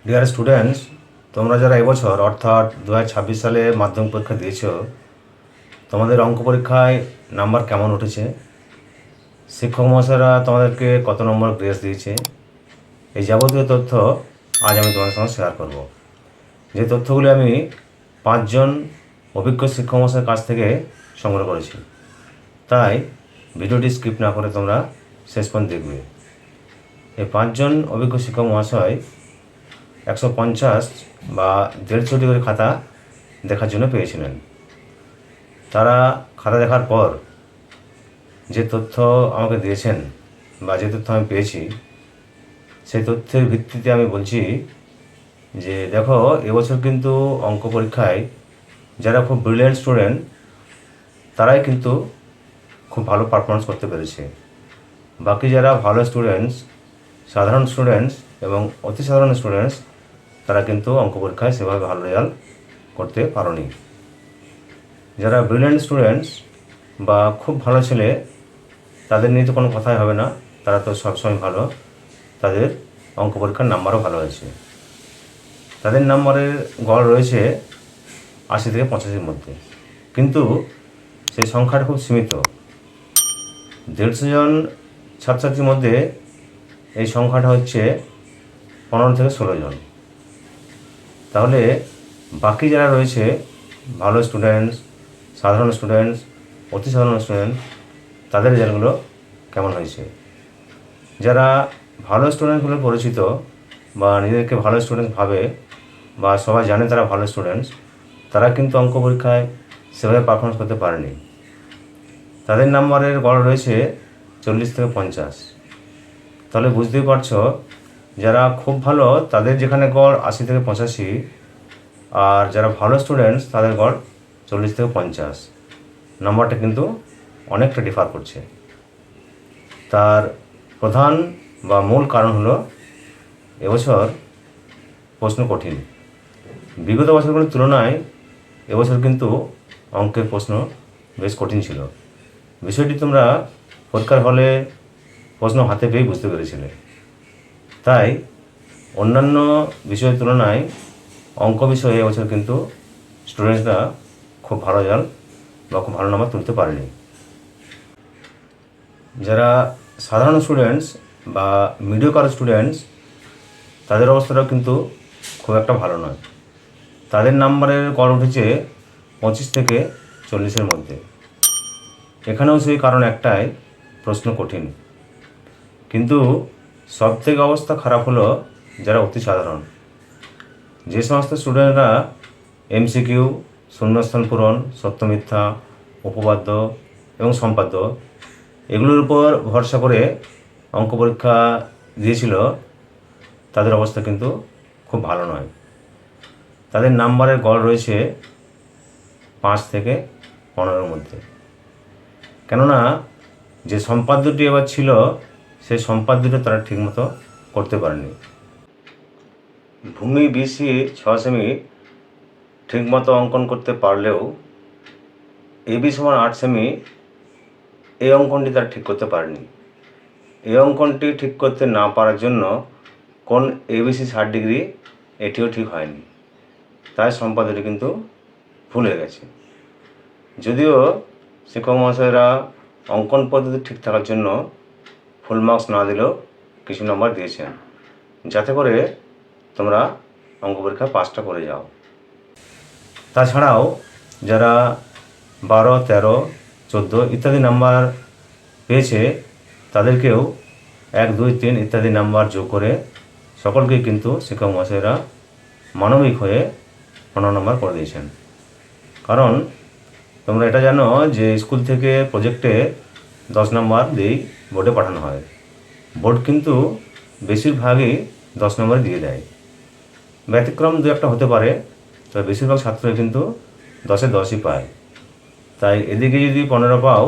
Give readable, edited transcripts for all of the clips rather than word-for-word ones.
Dear students, তোমরা যারা এবছর অর্থাৎ 2026 সালে মাধ্যমিক পরীক্ষা দিয়েছ, তোমাদের অঙ্ক পরীক্ষায় নাম্বার কেমন উঠেছে, শিক্ষক মহাশয়রা তোমাদেরকে কত নম্বর গ্রেস দিয়েছে, এই যাবতীয় তথ্য আজ আমি তোমাদের সঙ্গে শেয়ার করব। যে তথ্যগুলি আমি 5জন অভিজ্ঞ শিক্ষক মহাশয়ের কাছ থেকে সংগ্রহ করেছি, তাই ভিডিওটি স্কিপ না করে তোমরা শেষ পর্যন্ত দেখবে। এই 5জন অভিজ্ঞ শিক্ষক মহাশয় 150 বা 150টি করে খাতা দেখার জন্য পেয়েছিলেন। তারা খাতা দেখার পর যে তথ্য আমাকে দিয়েছেন বা যে তথ্য আমি পেয়েছি, সেই তথ্যের ভিত্তিতে আমি বলছি যে দেখো, এবছর কিন্তু অঙ্ক পরীক্ষায় যারা খুব ব্রিলিয়েন্ট স্টুডেন্ট তারাই কিন্তু খুব ভালো পারফরমেন্স করতে পেরেছে। বাকি যারা ভালো স্টুডেন্টস, সাধারণ স্টুডেন্টস এবং অতি সাধারণ স্টুডেন্টস, তারা কিন্তু অঙ্ক পরীক্ষায় সেভাবে ভালো রেজাল্ট করতে পারেনি। যারা ব্রিলিয়েন্ট স্টুডেন্টস বা খুব ভালো ছেলে, তাদের নিয়ে তো কোনো কথাই হবে না, তারা তো সবসময় ভালো, তাদের অঙ্ক পরীক্ষার নাম্বারও ভালো হয়েছে। তাদের নাম্বারের গড় রয়েছে 80 থেকে 85-এর মধ্যে, কিন্তু সেই সংখ্যাটা খুব সীমিত। 150 জন ছাত্রছাত্রীর মধ্যে এই সংখ্যাটা হচ্ছে 15 থেকে 16 জন। তাহলে বাকি যারা রয়েছে ভালো স্টুডেন্টস, সাধারণ স্টুডেন্টস, অতি সাধারণ স্টুডেন্ট, তাদের রেজাল্টগুলো কেমন হয়েছে? যারা ভালো স্টুডেন্ট বলে পরিচিত বা নিজেদেরকে ভালো স্টুডেন্টস ভাবে বা সবাই জানে তারা ভালো স্টুডেন্টস, তারা কিন্তু অঙ্ক পরীক্ষায় সেভাবে পারফরমেন্স করতে পারেনি। তাদের নাম্বারের গড় রয়েছে 40 থেকে 50। তাহলে বুঝতেই পারছো, যারা খুব ভালো তাদের যেখানে গড় 80 থেকে 85, আর যারা ভালো স্টুডেন্টস তাদের গড় 40 থেকে 50, নাম্বারটা কিন্তু অনেকটা ডিফার করছে। তার প্রধান বা মূল কারণ হলো এবছর প্রশ্ন কঠিন। বিগত বছরগুলোর তুলনায় এবছর কিন্তু অঙ্কের প্রশ্ন বেশ কঠিন ছিল। বিষয়টি তোমরা পরীক্ষার হলে প্রশ্ন হাতে পেয়ে বুঝতে পেরেছিলে। তাই অন্যান্য বিষয়ের তুলনায় অঙ্ক বিষয়ে এবছর কিন্তু স্টুডেন্টসরা খুব ভালো রেজাল্ট বা খুব ভালো নাম্বার তুলতে পারেনি। যারা সাধারণ স্টুডেন্টস বা মিডিওকার স্টুডেন্টস, তাদের অবস্থাটাও কিন্তু খুব একটা ভালো নয়। তাদের নাম্বারের গড় উঠেছে 25 থেকে 40-এর মধ্যে। এখানেও সেই কারণ একটাই, প্রশ্ন কঠিন। কিন্তু সবথেকে অবস্থা খারাপ হলো যারা অতি সাধারণ। যে সমস্ত স্টুডেন্টরা এমসিকিউ, শূন্যস্থান পূরণ, সত্য মিথ্যা, উপপাদ্য এবং সম্পাদ্য এগুলোর উপর ভরসা করে অঙ্ক পরীক্ষা দিয়েছিল, তাদের অবস্থা কিন্তু খুব ভালো নয়। তাদের নাম্বারের গড় রয়েছে 5 থেকে 15-এর মধ্যে। কেননা যে সম্পাদ্যটি এবার ছিল, সেই সম্পাদ্যটি তারা ঠিকমতো করতে পারেনি। ভূমি BC 6 সেমি ঠিকমতো অঙ্কন করতে পারলেও AB = 8 সেমি এই অঙ্কনটি তারা ঠিক করতে পারেনি। এই অঙ্কনটি ঠিক করতে না পারার জন্য কোন ABC 60 ডিগ্রি এটিও ঠিক হয়নি, তাই সম্পাদ্যটি কিন্তু ভুল হয়ে গেছে। যদিও শিক্ষক মহাশয়রা অঙ্কন পদ্ধতি ঠিক থাকার জন্য ফুল মার্কস না দিলেও কিছু নাম্বার দিয়েছেন, যাতে করে তোমরা অঙ্ক পরীক্ষা পাসটা করে যাও। তাছাড়াও যারা 12, 13, 14 ইত্যাদি নাম্বার পেয়েছে, তাদেরকেও 1, 2, 3 ইত্যাদি নাম্বার যোগ করে সকলকেই কিন্তু শিক্ষক মহাশয়রা মানবিক হয়ে 15 নম্বর করে দিয়েছেন। কারণ তোমরা এটা জানো যে স্কুল থেকে প্রজেক্টে 10 নম্বর দিয়েই বোর্ডে পাঠানো হয়। বোর্ড কিন্তু বেশিরভাগই 10 নম্বর দিয়ে দেয়। ব্যতিক্রম 2-1টা হতে পারে, তবে বেশিরভাগ ছাত্রই কিন্তু 10-এ 10ই পায়। তাই এদিকে যদি 15 পাও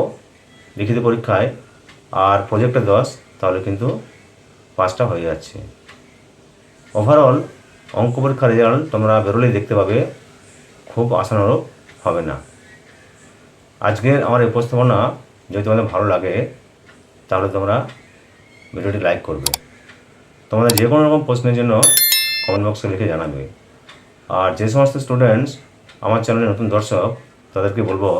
লিখিত পরীক্ষায় আর প্রজেক্টে 10, তাহলে কিন্তু পাসটা হয়ে যাচ্ছে। ওভারঅল অঙ্ক পরীক্ষার রেজাল্ট তোমরা বেরোলেই দেখতে পাবে, খুব আশানুরূপ হবে না। আজকের আমার এই উপস্থাপনা যদি তোমাদের ভালো লাগে, তাহলে তোমরা ভিডিওটি লাইক করবে। তোমাদের যে কোনো রকম প্রশ্নের জন্য কমেন্ট বক্সে লিখে জানাবে। আর যে সমস্ত স্টুডেন্টস আমার চ্যানেলে নতুন দর্শক, তাদেরকে বলবো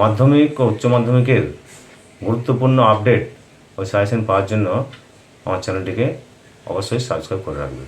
মাধ্যমিক ও উচ্চ মাধ্যমিকের গুরুত্বপূর্ণ আপডেট ও সাজেশন পাওয়ার জন্য আমার চ্যানেলটিকে অবশ্যই সাবস্ক্রাইব করে রাখবে।